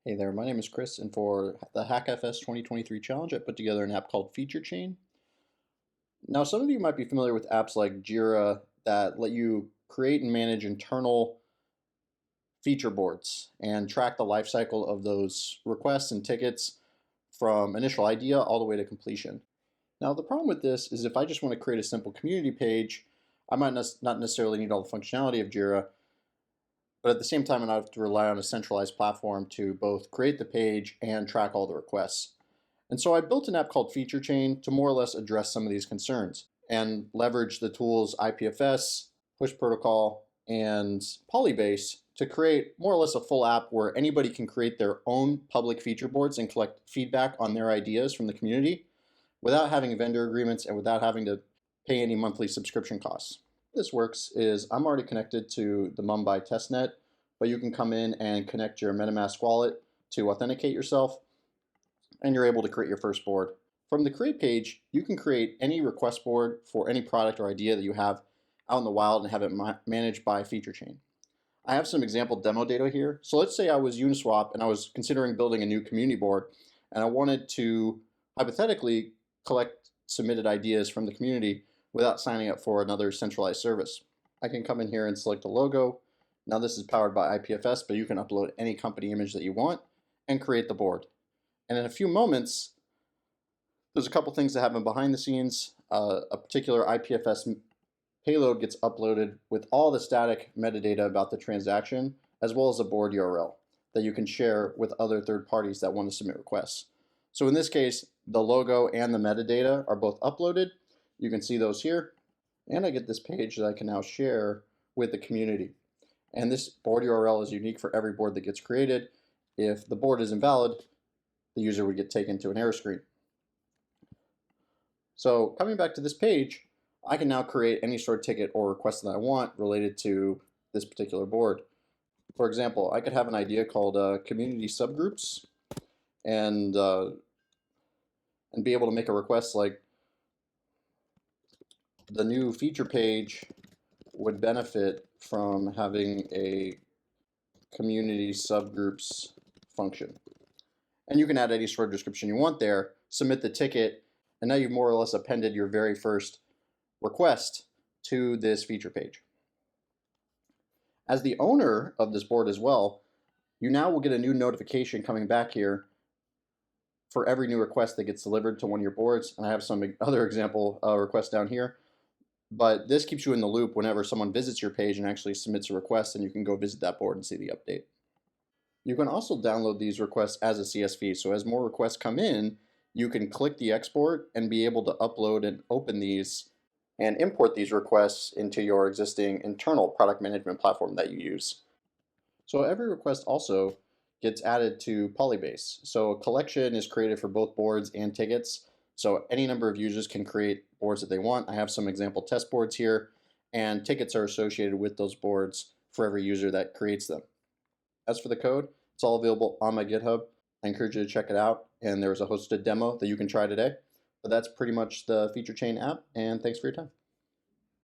Hey there, my name is Chris, and for the HackFS 2023 challenge, I put together an app called FeatureChain. Now, some of you might be familiar with apps like Jira that let you create and manage internal feature boards and track the lifecycle of those requests and tickets from initial idea all the way to completion. Now, the problem with this is if I just want to create a simple community page, I might not necessarily need all the functionality of Jira, but at the same time, I have to rely on a centralized platform to both create the page and track all the requests. And so I built an app called FeatureChain to more or less address some of these concerns and leverage the tools IPFS, Push Protocol, and Polybase to create more or less a full app where anybody can create their own public feature boards and collect feedback on their ideas from the community without having vendor agreements and without having to pay any monthly subscription costs. This works is I'm already connected to the Mumbai testnet, but you can come in and connect your MetaMask wallet to authenticate yourself, and you're able to create your first board. From the create page, you can create any request board for any product or idea that you have out in the wild and have it managed by FeatureChain. I have some example demo data here. So let's say I was Uniswap and I was considering building a new community board, and I wanted to hypothetically collect submitted ideas from the community without signing up for another centralized service. I can come in here and select a logo. Now this is powered by IPFS, but you can upload any company image that you want and create the board. And in a few moments, there's a couple things that happen behind the scenes. A particular IPFS payload gets uploaded with all the static metadata about the transaction, as well as a board URL that you can share with other third parties that want to submit requests. So in this case, the logo and the metadata are both uploaded. You can see those here. And I get this page that I can now share with the community. And this board URL is unique for every board that gets created. If the board is invalid, the user would get taken to an error screen. So coming back to this page, I can now create any sort of ticket or request that I want related to this particular board. For example, I could have an idea called community subgroups and be able to make a request like the new feature page would benefit from having a community subgroups function. And you can add any sort of description you want there, submit the ticket, and now you've more or less appended your very first request to this feature page. As the owner of this board as well, you now will get a new notification coming back here for every new request that gets delivered to one of your boards. And I have some other example requests down here. But this keeps you in the loop whenever someone visits your page and actually submits a request, and you can go visit that board and see the update. You can also download these requests as a CSV. So as more requests come in, you can click the export and be able to upload and open these and import these requests into your existing internal product management platform that you use. So every request also gets added to Polybase. So a collection is created for both boards and tickets. So any number of users can create boards that they want. I have some example test boards here, and tickets are associated with those boards for every user that creates them. As for the code, it's all available on my GitHub. I encourage you to check it out, and there's a hosted demo that you can try today. But that's pretty much the FeatureChain app, and thanks for your time.